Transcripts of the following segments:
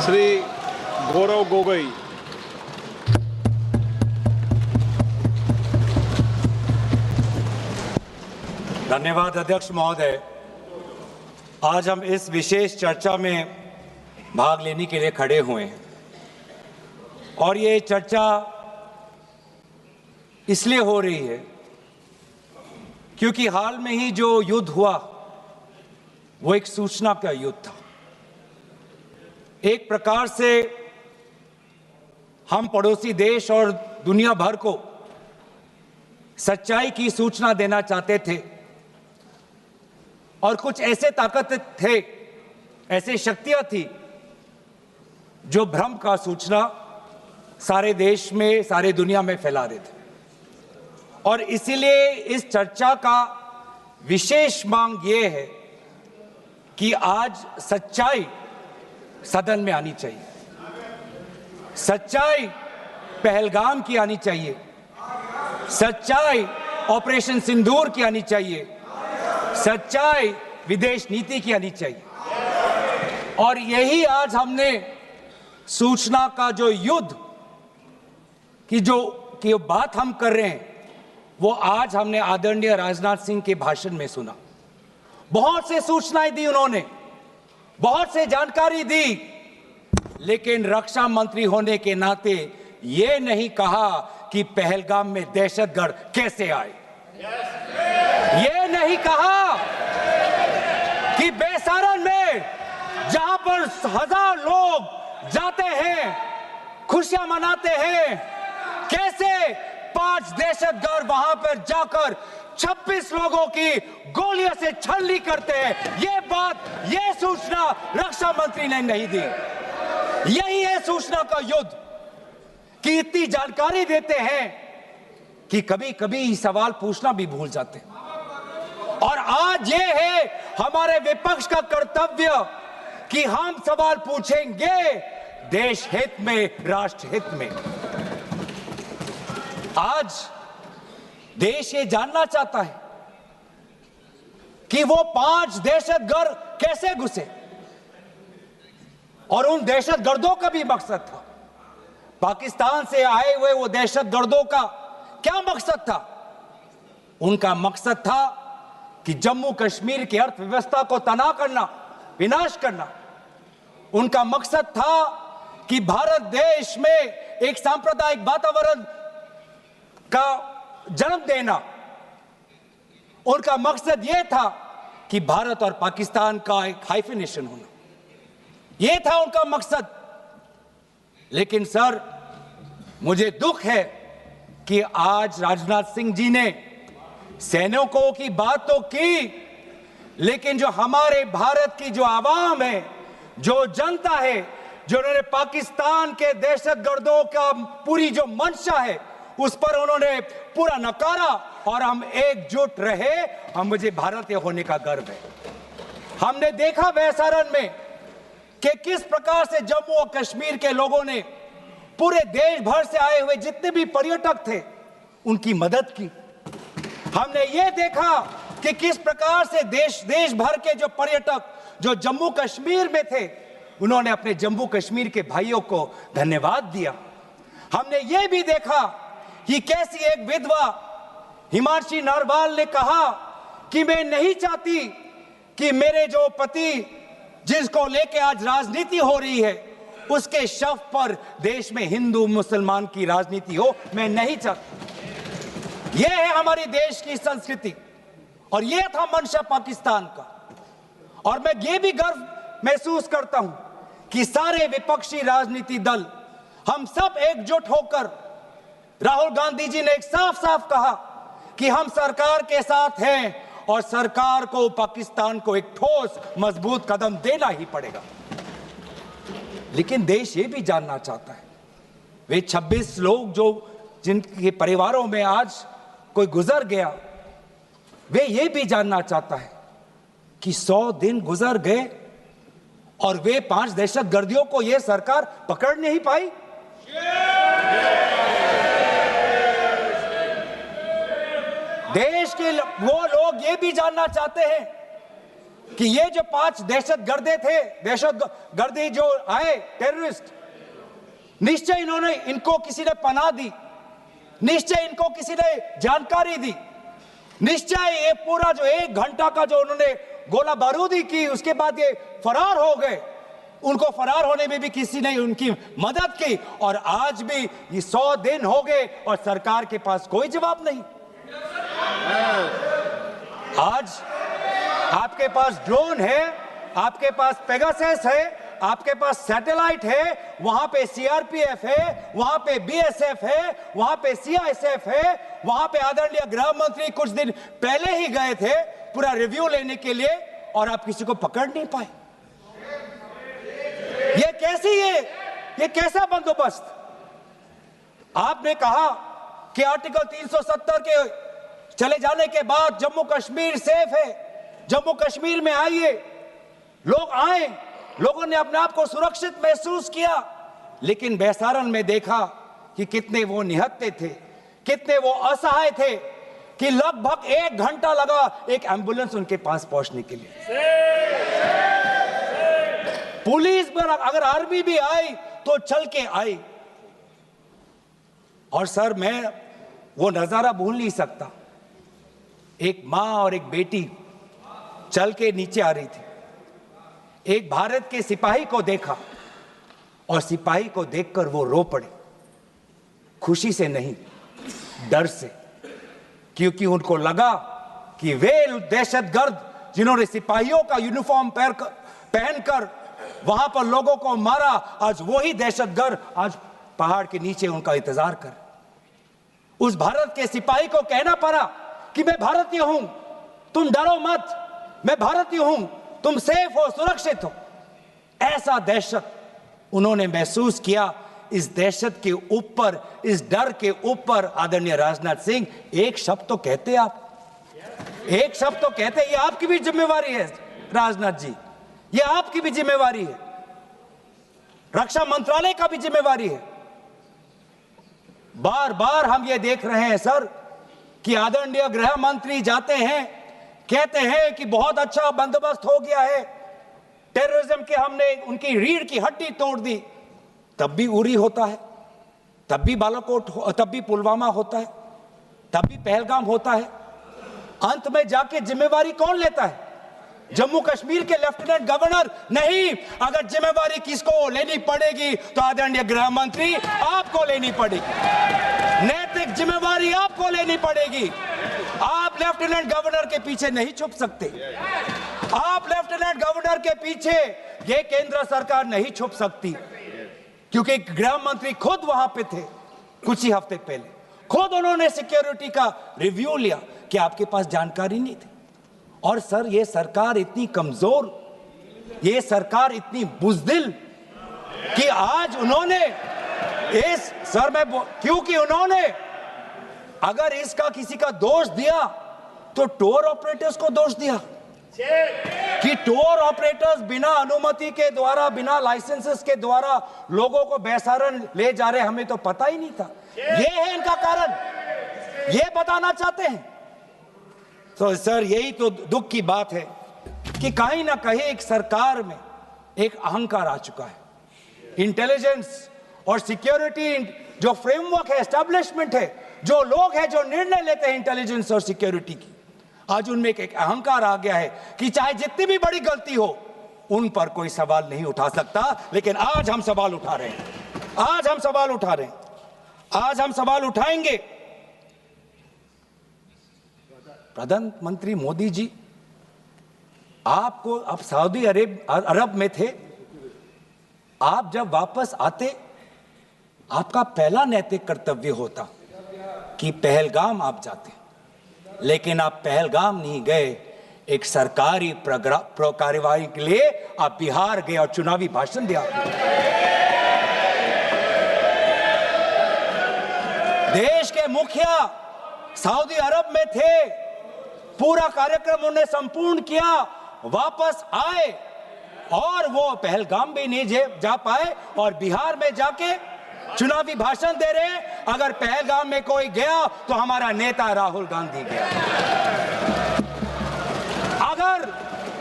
श्री गौरव गोगोई। धन्यवाद अध्यक्ष महोदय। आज हम इस विशेष चर्चा में भाग लेने के लिए खड़े हुए हैं और ये चर्चा इसलिए हो रही है क्योंकि हाल में ही जो युद्ध हुआ वो एक सूचना का युद्ध था। एक प्रकार से हम पड़ोसी देश और दुनिया भर को सच्चाई की सूचना देना चाहते थे और कुछ ऐसे ताकत थे, ऐसे शक्तियां थी जो भ्रम का सूचना सारे देश में, सारे दुनिया में फैला रहे थे। और इसीलिए इस चर्चा का विशेष मांग ये है कि आज सच्चाई सदन में आनी चाहिए, सच्चाई पहलगाम की आनी चाहिए, सच्चाई ऑपरेशन सिंदूर की आनी चाहिए, सच्चाई विदेश नीति की आनी चाहिए। और यही आज हमने सूचना का जो युद्ध की जो बात हम कर रहे हैं वो आज हमने आदरणीय राजनाथ सिंह के भाषण में सुना। बहुत से सूचनाएं दी उन्होंने, बहुत से जानकारी दी, लेकिन रक्षा मंत्री होने के नाते ये नहीं कहा कि पहलगाम में दहशतगर्द कैसे आए। ये नहीं कहा कि बेसारन में जहां पर 1000 लोग जाते हैं, खुशियां मनाते हैं, कैसे 5 दहशतगर्द वहां पर जाकर 26 लोगों की गोलियों से छलनी करते हैं। ये बात, ये सूचना रक्षा मंत्री ने नहीं दी। यही है सूचना का युद्ध कि इतनी जानकारी देते हैं कि कभी कभी सवाल पूछना भी भूल जाते हैं। और आज ये है हमारे विपक्ष का कर्तव्य कि हम सवाल पूछेंगे देश हित में, राष्ट्र हित में। आज देश ये जानना चाहता है कि वो 5 दहशतगर्द कैसे घुसे और उन दहशतगर्दों का भी मकसद था। पाकिस्तान से आए हुए वो दहशतगर्दों का क्या मकसद था? उनका मकसद था कि जम्मू कश्मीर की अर्थव्यवस्था को तनाव करना, विनाश करना। उनका मकसद था कि भारत देश में एक सांप्रदायिक वातावरण का जन्म देना। उनका मकसद यह था कि भारत और पाकिस्तान का एक हाइफिनेशन होना। यह था उनका मकसद। लेकिन सर, मुझे दुख है कि आज राजनाथ सिंह जी ने सैनिकों की बात तो की, लेकिन जो हमारे भारत की जो आवाम है, जो जनता है, जो उन्होंने पाकिस्तान के दहशतगर्दों का पूरी जो मंशा है उस पर उन्होंने पूरा नकारा। और हम एकजुट रहे। हम, मुझे भारतीय होने का गर्व है। हमने देखा बेसारन में कि किस प्रकार से जम्मू और कश्मीर के लोगों ने पूरे देश भर से आए हुए जितने भी पर्यटक थे उनकी मदद की। हमने ये देखा कि किस प्रकार से देश भर के जो पर्यटक जो जम्मू कश्मीर में थे उन्होंने अपने जम्मू कश्मीर के भाइयों को धन्यवाद दिया। हमने ये भी देखा कि कैसी एक विधवा हिमांशी नरवाल ने कहा कि मैं नहीं चाहती कि मेरे जो पति जिसको लेके आज राजनीति हो रही है उसके शव पर देश में हिंदू मुसलमान की राजनीति हो, मैं नहीं चाहती। यह है हमारी देश की संस्कृति और यह था मंशा पाकिस्तान का। और मैं ये भी गर्व महसूस करता हूं कि सारे विपक्षी राजनीति दल, हम सब एकजुट होकर, राहुल गांधी जी ने एक साफ साफ कहा कि हम सरकार के साथ हैं और सरकार को पाकिस्तान को एक ठोस मजबूत कदम देना ही पड़ेगा। लेकिन देश ये भी जानना चाहता है, वे 26 लोग जो जिनके परिवारों में आज कोई गुजर गया, वे ये भी जानना चाहता है कि 100 दिन गुजर गए और वे 5 दहशतगर्दियों को यह सरकार पकड़ नहीं पाई। देश के वो लोग ये भी जानना चाहते हैं कि ये जो 5 दहशतगर्दे थे, दहशतगर्दी जो आए टेररिस्ट, निश्चय इनको किसी ने पनाह दी, निश्चय इनको किसी ने जानकारी दी, निश्चय ये पूरा जो 1 घंटा का जो उन्होंने गोला बारूदी की, उसके बाद ये फरार हो गए। उनको फरार होने में भी किसी ने उनकी मदद की, और आज भी ये 100 दिन हो गए और सरकार के पास कोई जवाब नहीं। आज आपके पास ड्रोन है, आपके पास पेगासस है, आपके पास सैटेलाइट है, वहां पे सीआरपीएफ है, वहां पे बीएसएफ है, वहां पे सीआईएसएफ है, वहां पे आदरणीय गृह मंत्री कुछ दिन पहले ही गए थे पूरा रिव्यू लेने के लिए, और आप किसी को पकड़ नहीं पाए। ये कैसा बंदोबस्त? आपने कहा कि आर्टिकल 370 के चले जाने के बाद जम्मू कश्मीर सेफ है, जम्मू कश्मीर में आइए, लोग आए, लोगों ने अपने आप को सुरक्षित महसूस किया, लेकिन बेसारन में देखा कि कितने वो निहत्थे थे, कितने वो असहाय थे, कि लगभग 1 घंटा लगा एक एम्बुलेंस उनके पास पहुंचने के लिए। पुलिस पर अगर आर्मी भी आई तो चल के आई। और सर, मैं वो नजारा भूल नहीं सकता, एक मां और एक बेटी चल के नीचे आ रही थी, एक भारत के सिपाही को देखा और सिपाही को देखकर वो रो पड़े, खुशी से नहीं, डर से, क्योंकि उनको लगा कि वे दहशतगर्द जिन्होंने सिपाहियों का यूनिफॉर्म पहनकर वहां पर लोगों को मारा, आज वही दहशतगर्द आज पहाड़ के नीचे उनका इंतजार कर। उस भारत के सिपाही को कहना पड़ा कि मैं भारतीय हूं, तुम डरो मत, मैं भारतीय हूं, तुम सेफ हो, सुरक्षित हो। ऐसा दहशत उन्होंने महसूस किया। इस दहशत के ऊपर, इस डर के ऊपर आदरणीय राजनाथ सिंह एक शब्द तो कहते, आप एक शब्द तो कहते। ये आपकी भी जिम्मेवारी है राजनाथ जी, ये आपकी भी जिम्मेवारी है, रक्षा मंत्रालय का भी जिम्मेवारी है। बार बार हम ये देख रहे हैं सर कि आदरणीय गृह मंत्री जाते हैं, कहते हैं कि बहुत अच्छा बंदोबस्त हो गया है, टेररिज्म के हमने उनकी रीढ़ की हड्डी तोड़ दी, तब भी उरी होता है, तब भी बालाकोट, तब भी पुलवामा होता है, तब भी पहलगाम होता है। अंत में जाके जिम्मेवारी कौन लेता है? जम्मू कश्मीर के लेफ्टिनेंट गवर्नर नहीं। अगर जिम्मेवारी किसको लेनी पड़ेगी तो आदरणीय गृह मंत्री आपको लेनी पड़ेगी, नैतिक जिम्मेवारी आपको लेनी पड़ेगी। आप लेफ्टिनेंट गवर्नर के पीछे नहीं छुप सकते, आप लेफ्टिनेंट गवर्नर के पीछे ये केंद्र सरकार नहीं छुप सकती, क्योंकि गृह मंत्री खुद वहां पे थे कुछ ही हफ्ते पहले, खुद उन्होंने सिक्योरिटी का रिव्यू लिया कि आपके पास जानकारी नहीं थी। और सर, ये सरकार इतनी कमजोर, ये सरकार इतनी बुज़दिल कि आज उन्होंने इस सर में, क्योंकि उन्होंने अगर इसका किसी का दोष दिया तो टूर ऑपरेटर्स को दोष दिया कि टूर ऑपरेटर्स बिना अनुमति के द्वारा, बिना लाइसेंसेस के द्वारा लोगों को बेसारन ले जा रहे, हमें तो पता ही नहीं था। ये है इनका कारण, ये बताना चाहते हैं। तो सर, यही तो दुख की बात है कि कहीं ना कहीं एक सरकार में एक अहंकार आ चुका है। इंटेलिजेंस और सिक्योरिटी जो फ्रेमवर्क है, एस्टैब्लिशमेंट है, जो लोग हैं जो निर्णय लेते हैं इंटेलिजेंस और सिक्योरिटी की, आज उनमें एक अहंकार आ गया है कि चाहे जितनी भी बड़ी गलती हो उन पर कोई सवाल नहीं उठा सकता। लेकिन आज हम सवाल उठा रहे हैं, आज हम सवाल उठा रहे हैं, आज हम सवाल उठाएंगे। प्रधानमंत्री मोदी जी, आपको अब सऊदी अरब में थे, आप जब वापस आते आपका पहला नैतिक कर्तव्य होता कि पहलगाम आप जाते, लेकिन आप पहलगाम नहीं गए, एक सरकारी कार्यवाही के लिए आप बिहार गए और चुनावी भाषण दिया। देश के मुखिया सऊदी अरब में थे, पूरा कार्यक्रम उन्होंने संपूर्ण किया, वापस आए और वो पहलगाम भी नहीं जा पाए और बिहार में जाके चुनावी भाषण दे रहे हैं। अगर पहलगाम में कोई गया तो हमारा नेता राहुल गांधी गया।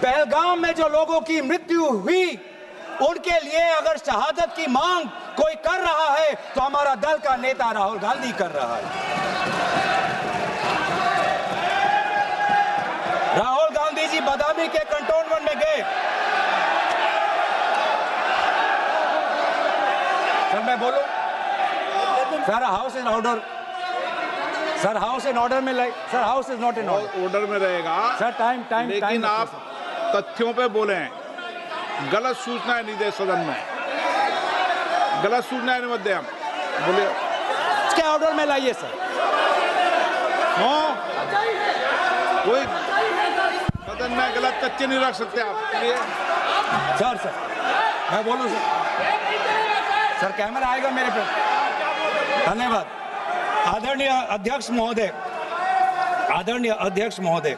पहलगाम में जो लोगों की मृत्यु हुई, उनके लिए अगर शहादत की मांग कोई कर रहा है तो हमारा दल का नेता राहुल गांधी कर रहा है। राहुल गांधी जी बदामी के कंटोनमेंट में गए। सर मैं बोलूं? Sir house in order. Sir house in order में sir house is not in order में रहेगा सर। टाइम लेकिन आप तथ्यों पे बोले, गलत सूचनाएं नहीं दे सदन में, गलत सूचनाएं नहीं मत दे। हम बोले इसके ऑर्डर में लाइए सर। कोई सदन में गलत तथ्य नहीं रख सकते आप। सर मैं बोलूं सर कैमरा आएगा मेरे पे। धन्यवाद। आदरणीय अध्यक्ष महोदय,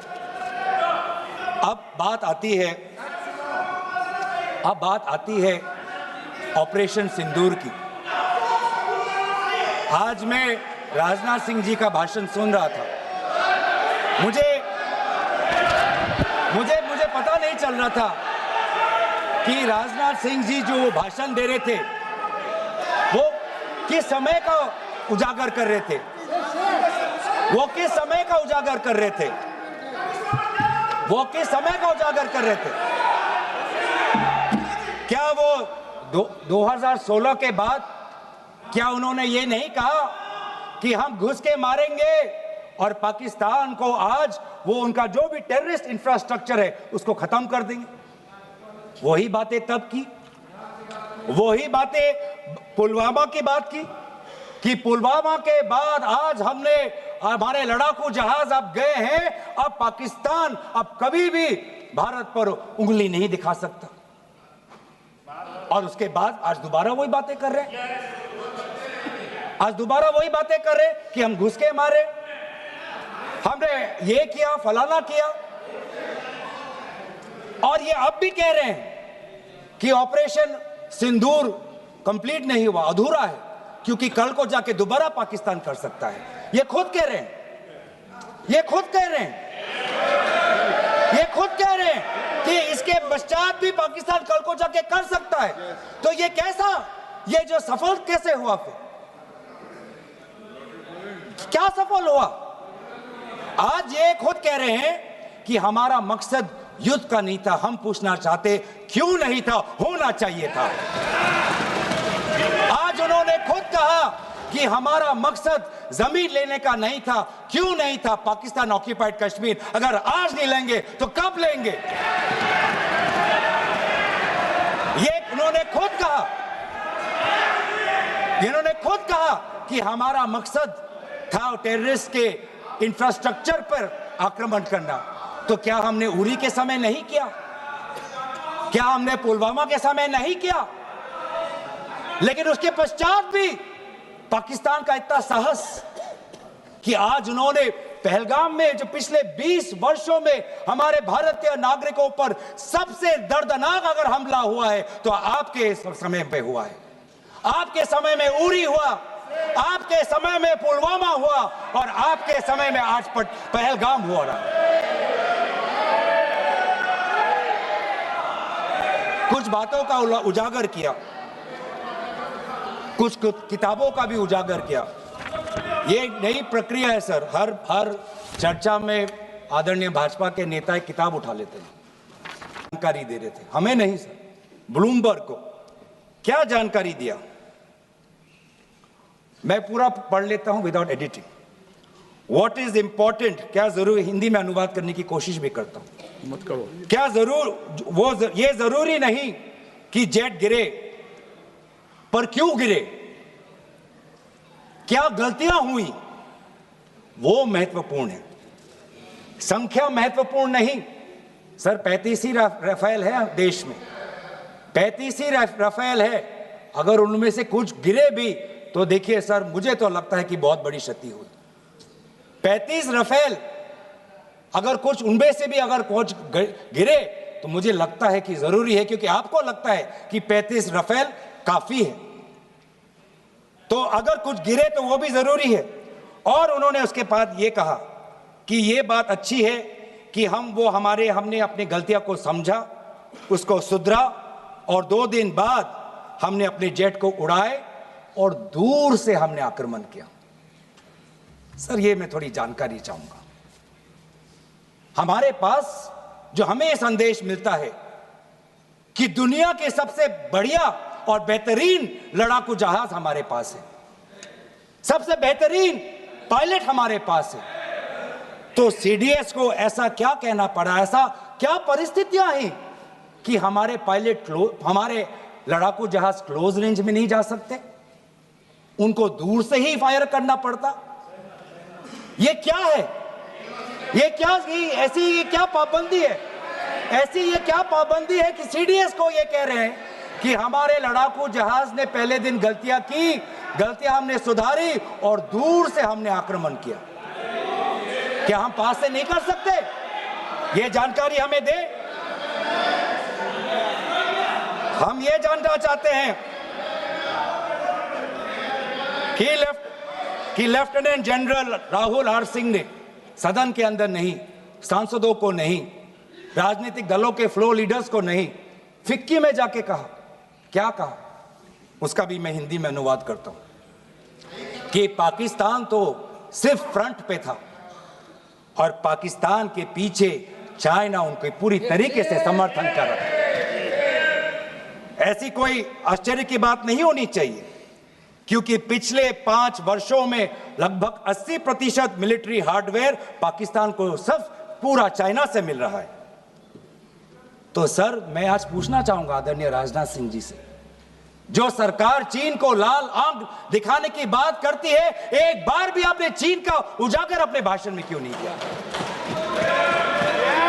अब बात आती है ऑपरेशन सिंदूर की। आज मैं राजनाथ सिंह जी का भाषण सुन रहा था। मुझे पता नहीं चल रहा था कि राजनाथ सिंह जी जो भाषण दे रहे थे वो किस समय का उजागर कर रहे थे। क्या वो 2016 के बाद क्या उन्होंने ये नहीं कहा कि हम घुस के मारेंगे और पाकिस्तान को आज वो उनका जो भी टेररिस्ट इंफ्रास्ट्रक्चर है उसको खत्म कर देंगे? वही बातें तब की, वही बातें पुलवामा की बात की कि पुलवामा के बाद आज हमारे लड़ाकू जहाज अब गए हैं, अब पाकिस्तान अब कभी भी भारत पर उंगली नहीं दिखा सकता। और उसके बाद आज दोबारा वही बातें कर रहे हैं। कि हम घुस के मारे, हमने ये किया, फलाना किया। और ये अब भी कह रहे हैं कि ऑपरेशन सिंदूर कंप्लीट नहीं हुआ, अधूरा है, क्योंकि कल को जाके दोबारा पाकिस्तान कर सकता है। ये खुद कह रहे हैं कि इसके पश्चात भी पाकिस्तान कल को जाके कर सकता है। तो ये जो सफल कैसे हुआ? फिर क्या सफल हुआ? आज ये खुद कह रहे हैं कि हमारा मकसद युद्ध का नहीं था। हम पूछना चाहते क्यों नहीं था, होना चाहिए था। आज उन्होंने खुद कहा कि हमारा मकसद जमीन लेने का नहीं था। क्यों नहीं था? पाकिस्तान ऑक्यूपाइड कश्मीर अगर आज नहीं लेंगे तो कब लेंगे? ये उन्होंने खुद कहा कि हमारा मकसद था टेररिस्ट के इंफ्रास्ट्रक्चर पर आक्रमण करना। तो क्या हमने उरी के समय नहीं किया? क्या हमने पुलवामा के समय नहीं किया? लेकिन उसके पश्चात भी पाकिस्तान का इतना साहस कि आज उन्होंने पहलगाम में जो पिछले 20 वर्षों में हमारे भारतीय नागरिकों पर सबसे दर्दनाक अगर हमला हुआ है तो आपके समय पे हुआ है। आपके समय में उरी हुआ, आपके समय में पुलवामा हुआ और आपके समय में आज पहलगाम हो रहा है। कुछ बातों का उजागर किया, कुछ किताबों का भी उजागर किया। ये नई प्रक्रिया है सर। हर चर्चा में आदरणीय भाजपा के नेता एक किताब उठा लेते हैं, जानकारी दे रहे थे। हमें नहीं सर, ब्लूमबर्ग को क्या जानकारी दिया, मैं पूरा पढ़ लेता हूं without editing. What is important, क्या जरूरी, हिंदी में अनुवाद करने की कोशिश भी करता हूं, मत करो। क्या ये जरूरी नहीं कि जेट गिरे, पर क्यों गिरे, क्या गलतियां हुई, वो महत्वपूर्ण है। संख्या महत्वपूर्ण नहीं सर। 35 ही राफेल है देश में, 35 ही राफेल है। अगर उनमें से कुछ गिरे भी तो देखिए सर, मुझे तो लगता है कि बहुत बड़ी क्षति हुई। 35 राफेल, अगर कुछ उनमें से भी अगर कुछ गिरे तो मुझे लगता है कि जरूरी है, क्योंकि आपको लगता है कि 35 राफेल काफी है, तो अगर कुछ गिरे तो वो भी जरूरी है। और उन्होंने उसके बाद ये कहा कि ये बात अच्छी है कि हमने अपनी गलतियों को समझा, उसको सुधरा और 2 दिन बाद हमने अपने जेट को उड़ाए और दूर से हमने आक्रमण किया। सर, ये मैं थोड़ी जानकारी चाहूंगा। हमारे पास जो हमें ये संदेश मिलता है कि दुनिया के सबसे बढ़िया और बेहतरीन लड़ाकू जहाज हमारे पास है, सबसे बेहतरीन पायलट हमारे पास है, तो सीडीएस को ऐसा क्या कहना पड़ा, ऐसा क्या परिस्थितियां हैं कि हमारे पायलट हमारे लड़ाकू जहाज क्लोज रेंज में नहीं जा सकते, उनको दूर से ही फायर करना पड़ता? ये क्या है? ये क्या पाबंदी है? ऐसी ये क्या पाबंदी है कि सीडीएस को ये कह रहे हैं कि हमारे लड़ाकू जहाज ने पहले दिन गलतियां की, गलतियां हमने सुधारी और दूर से हमने आक्रमण किया? क्या हम पास से नहीं कर सकते? ये जानकारी हमें दे। हम ये जानना चाहते हैं कि lieutenant general Rahul R Singh ने सदन के अंदर नहीं, सांसदों को नहीं, राजनीतिक दलों के फ्लोर लीडर्स को नहीं, फिक्की में जाके कहा। क्या कहा? उसका भी मैं हिंदी में अनुवाद करता हूं कि पाकिस्तान तो सिर्फ फ्रंट पे था और पाकिस्तान के पीछे चाइना उनके पूरी तरीके से समर्थन कर रहा है। ऐसी कोई आश्चर्य की बात नहीं होनी चाहिए, क्योंकि पिछले 5 वर्षों में लगभग 80% मिलिट्री हार्डवेयर पाकिस्तान को सब पूरा चाइना से मिल रहा है। तो सर, मैं आज पूछना चाहूंगा आदरणीय राजनाथ सिंह जी से, जो सरकार चीन को लाल आंख दिखाने की बात करती है, एक बार भी आपने चीन का उजागर अपने भाषण में क्यों नहीं किया?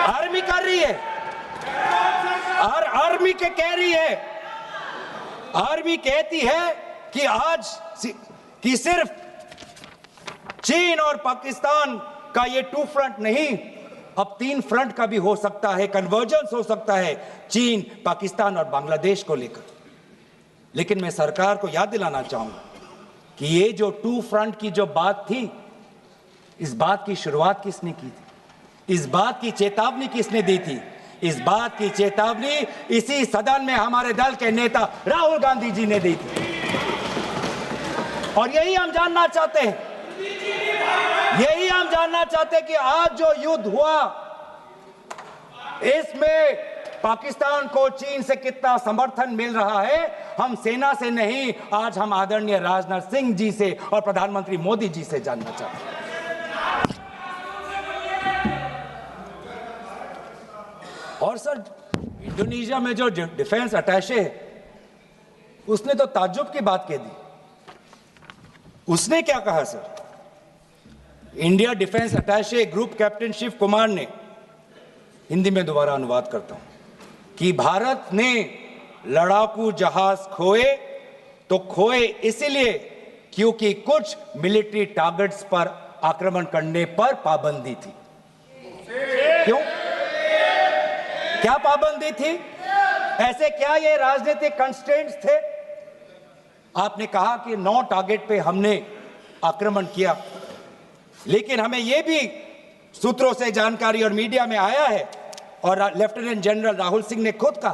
आर्मी कर रही है, आर्मी के कह रही है, आर्मी कहती है कि आज कि सिर्फ चीन और पाकिस्तान का ये 2 फ्रंट नहीं, अब 3 फ्रंट का भी हो सकता है, कन्वर्जेंस हो सकता है चीन, पाकिस्तान और बांग्लादेश को लेकर। लेकिन मैं सरकार को याद दिलाना चाहूंगा कि ये जो 2 फ्रंट की जो बात थी, इस बात की शुरुआत किसने की थी? इस बात की चेतावनी किसने दी थी? इस बात की चेतावनी इसी सदन में हमारे दल के नेता राहुल गांधी जी ने दी थी। और यही हम जानना चाहते हैं, यही हम जानना चाहते हैं कि आज जो युद्ध हुआ, इसमें पाकिस्तान को चीन से कितना समर्थन मिल रहा है। हम सेना से नहीं, आज हम आदरणीय राजनाथ सिंह जी से और प्रधानमंत्री मोदी जी से जानना चाहते हैं। और सर, इंडोनेशिया में जो डिफेंस अटैचे है, उसने तो ताज्जुब की बात कह दी। उसने क्या कहा sir? India defence attache group captain Shiv Kumar ने, हिंदी में दोबारा अनुवाद करता हूं, कि भारत ने लड़ाकू जहाज खोए तो खोए इसलिए क्योंकि कुछ मिलिट्री टारगेट्स पर आक्रमण करने पर पाबंदी थी। क्यों? क्या पाबंदी थी? ऐसे क्या ये राजनीतिक कंस्ट्रेंट्स थे? आपने कहा कि 9 टारगेट पे हमने आक्रमण किया, लेकिन हमें यह भी सूत्रों से जानकारी और मीडिया में आया है, और लेफ्टिनेंट जनरल राहुल सिंह ने खुद कहा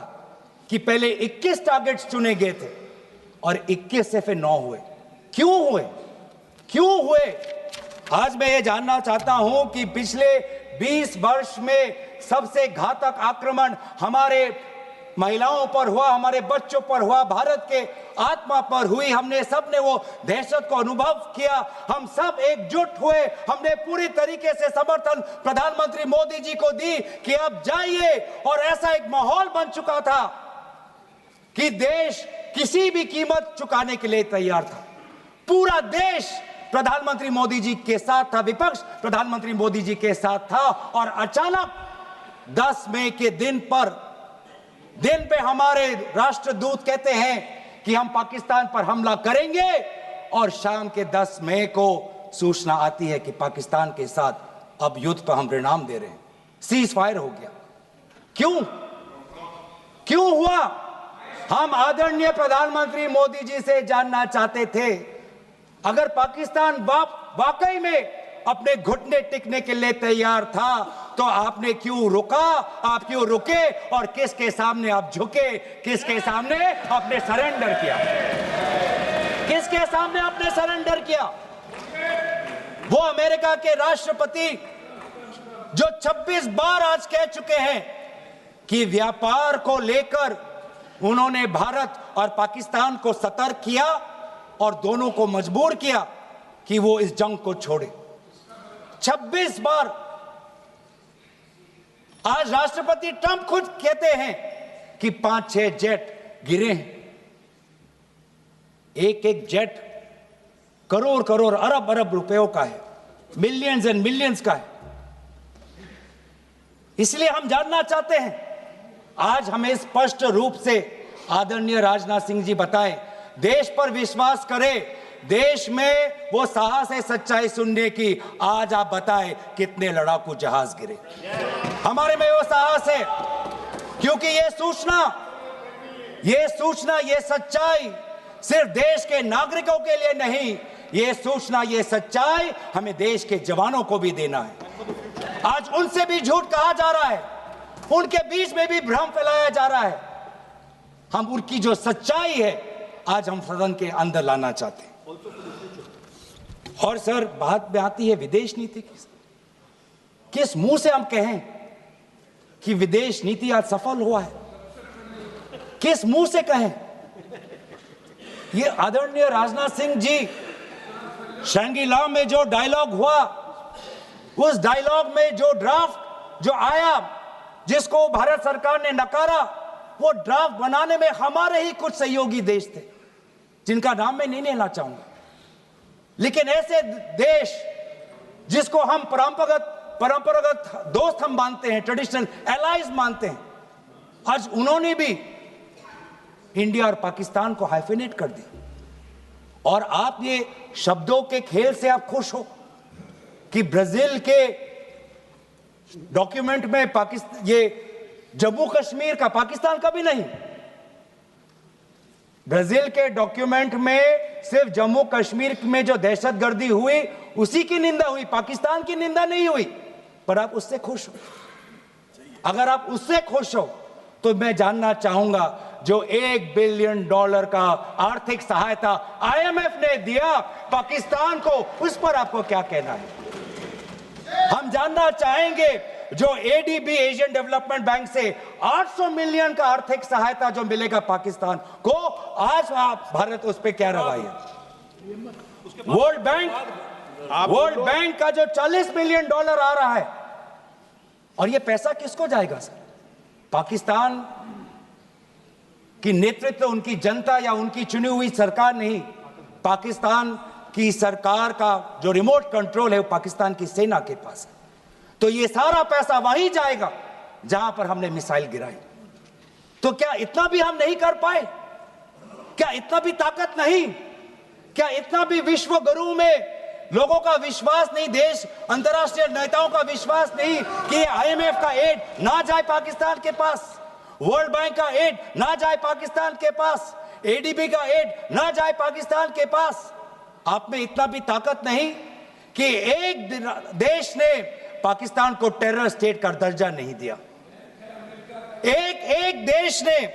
कि पहले 21 टारगेट्स चुने गए थे और 21 से फिर 9 हुए। क्यों हुए? क्यों हुए? आज मैं ये जानना चाहता हूं कि पिछले 20 वर्ष में सबसे घातक आक्रमण हमारे महिलाओं पर हुआ, हमारे बच्चों पर हुआ, भारत के आत्मा पर हुई। हमने सब ने वो दहशत को अनुभव किया, हम सब एकजुट हुए, हमने पूरी तरीके से समर्थन प्रधानमंत्री मोदी जी को दी कि अब जाइए। और ऐसा एक माहौल बन चुका था कि देश किसी भी कीमत चुकाने के लिए तैयार था। पूरा देश प्रधानमंत्री मोदी जी के साथ था, विपक्ष प्रधानमंत्री मोदी जी के साथ था। और अचानक 10 मई के दिन पे हमारे राष्ट्रदूत कहते हैं कि हम पाकिस्तान पर हमला करेंगे, और शाम के 10 मई को सूचना आती है कि पाकिस्तान के साथ अब युद्ध पर हम परिणाम दे रहे हैं, सीज फायर हो गया। क्यों हुआ? हम आदरणीय प्रधानमंत्री मोदी जी से जानना चाहते थे, अगर पाकिस्तान वाकई में अपने घुटने टिकने के लिए तैयार था तो आपने क्यों रुका, आप क्यों रुके और किसके सामने आप झुके, किसके सामने आपने सरेंडर किया, किसके सामने आपने सरेंडर किया? वो अमेरिका के राष्ट्रपति जो 26 बार आज कह चुके हैं कि व्यापार को लेकर उन्होंने भारत और पाकिस्तान को सतर्क किया और दोनों को मजबूर किया कि वो इस जंग को छोड़े। 26 बार। आज राष्ट्रपति ट्रंप खुद कहते हैं कि 5-6 जेट गिरे हैं। एक एक जेट करोड़ करोड़ अरब अरब रुपयों का है, मिलियंस एंड मिलियंस का है। इसलिए हम जानना चाहते हैं, आज हमें स्पष्ट रूप से आदरणीय राजनाथ सिंह जी बताएं, देश पर विश्वास करें, देश में वो साहस है सच्चाई सुनने की। आज आप बताएं कितने लड़ाकू जहाज गिरे? हमारे में वो साहस है, क्योंकि ये सूचना, ये सच्चाई सिर्फ देश के नागरिकों के लिए नहीं, ये सूचना, ये सच्चाई हमें देश के जवानों को भी देना है। आज उनसे भी झूठ कहा जा रहा है, उनके बीच में भी भ्रम फैलाया जा रहा है। हम उनकी जो सच्चाई है आज हम सदन के अंदर लाना चाहते हैं। और सर, बात में आती है विदेश नीति की। किस मुंह से हम कहें कि विदेश नीति आज सफल हुआ है? किस मुंह से कहें? ये आदरणीय राजनाथ सिंह जी, शंगीला में जो डायलॉग हुआ, उस डायलॉग में जो ड्राफ्ट जो आया, जिसको भारत सरकार ने नकारा, वो ड्राफ्ट बनाने में हमारे ही कुछ सहयोगी देश थे, जिनका नाम मैं नहीं लेना चाहूंगा। लेकिन ऐसे देश जिसको हम परंपरागत दोस्त हम मानते हैं, ट्रेडिशनल एलाइज मानते हैं, आज उन्होंने भी इंडिया और पाकिस्तान को हाइफिनेट कर दिया। और आप ये शब्दों के खेल से आप खुश हो कि ब्राजील के डॉक्यूमेंट में पाकिस्तान, ये जम्मू कश्मीर का पाकिस्तान का भी नहीं, ब्राजील के डॉक्यूमेंट में सिर्फ जम्मू कश्मीर में जो दहशतगर्दी हुई उसी की निंदा हुई, पाकिस्तान की निंदा नहीं हुई। पर आप उससे खुश हो? अगर आप उससे खुश हो तो मैं जानना चाहूंगा, जो $1 बिलियन का आर्थिक सहायता IMF ने दिया पाकिस्तान को, उस पर आपको क्या कहना है? हम जानना चाहेंगे, जो ADB एशियन डेवलपमेंट बैंक से 800 मिलियन का आर्थिक सहायता जो मिलेगा पाकिस्तान को, आज भारत उस पर क्या रवैया है? वर्ल्ड बैंक का जो $40 मिलियन आ रहा है, और ये पैसा किसको जाएगा सर? पाकिस्तान की नेतृत्व उनकी जनता या उनकी चुनी हुई सरकार नहीं, पाकिस्तान की सरकार का जो रिमोट कंट्रोल है वो पाकिस्तान की सेना के पास है। तो ये सारा पैसा वहीं जाएगा जहां पर हमने मिसाइल गिराई। तो क्या इतना भी हम नहीं कर पाए? क्या इतना भी ताकत नहीं? क्या इतना भी विश्व गुरु में लोगों का विश्वास नहीं, देश अंतर्राष्ट्रीय नेताओं का विश्वास नहीं कि IMF का एड ना जाए पाकिस्तान के पास, वर्ल्ड बैंक का एड ना जाए पाकिस्तान के पास, ADB का एड ना जाए पाकिस्तान के पास? आप में इतना भी ताकत नहीं कि एक देश ने पाकिस्तान को टेरर स्टेट का दर्जा नहीं दिया। एक देश ने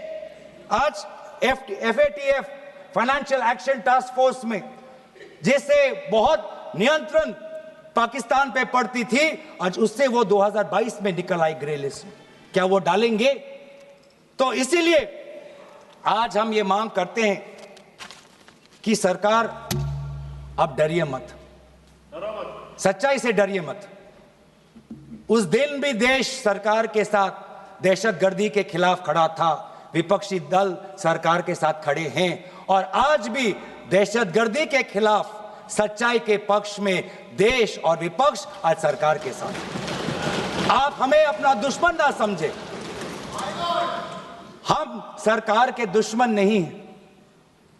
आज FATF financial action task force में, जिससे बहुत नियंत्रण पाकिस्तान पे पड़ती थी, आज उससे वो 2022 में निकल आई ग्रे लिस्ट में। क्या वो डालेंगे? तो इसीलिए आज हम ये मांग करते हैं कि सरकार, अब डरिए मत, सच्चाई से डरिए मत। उस दिन भी देश सरकार के साथ दहशतगर्दी के खिलाफ खड़ा था, विपक्षी दल सरकार के साथ खड़े हैं, और आज भी दहशतगर्दी के खिलाफ सच्चाई के पक्ष में देश और विपक्ष आज सरकार के साथ। आप हमें अपना दुश्मन ना समझे, हम सरकार के दुश्मन नहीं हैं,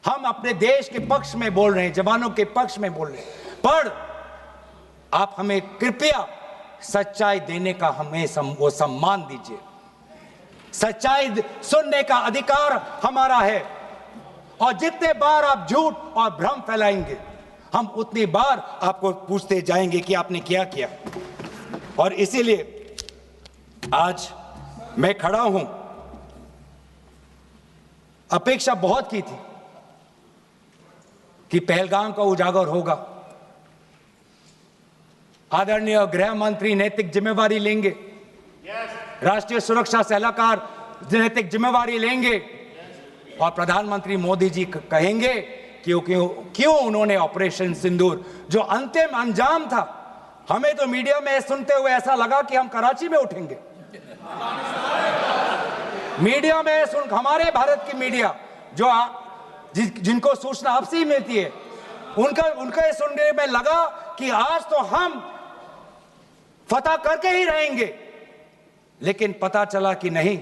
हम अपने देश के पक्ष में बोल रहे हैं, जवानों के पक्ष में बोल रहे हैं। पर आप हमें कृपया सच्चाई देने का हमें वो सम्मान दीजिए। सच्चाई सुनने का अधिकार हमारा है, और जितने बार आप झूठ और भ्रम फैलाएंगे, हम उतनी बार आपको पूछते जाएंगे कि आपने क्या किया। और इसीलिए आज मैं खड़ा हूं, अपेक्षा बहुत की थी कि पहलगाम का उजागर होगा, आदरणीय गृह मंत्री नैतिक जिम्मेवारी लेंगे, राष्ट्रीय सुरक्षा सलाहकार नैतिक जिम्मेवारी लेंगे और प्रधानमंत्री मोदी जी कहेंगे क्यों उन्होंने ऑपरेशन सिंदूर जो अंतिम अंजाम था, हमें तो मीडिया में सुनते हुए ऐसा लगा कि हम कराची में उठेंगे। मीडिया में हमारे भारत की मीडिया जो जिनको सूचना अब से ही मिलती है, उनका सुनने में लगा कि आज तो हम फतह करके ही रहेंगे, लेकिन पता चला कि नहीं,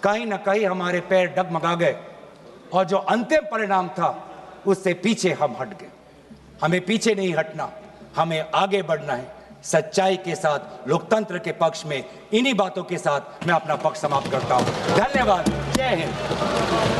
कहीं ना कहीं हमारे पैर डगमगा गए और जो अंतिम परिणाम था उससे पीछे हम हट गए। हमें पीछे नहीं हटना, हमें आगे बढ़ना है सच्चाई के साथ, लोकतंत्र के पक्ष में। इन्हीं बातों के साथ मैं अपना पक्ष समाप्त करता हूं। धन्यवाद। जय हिंद।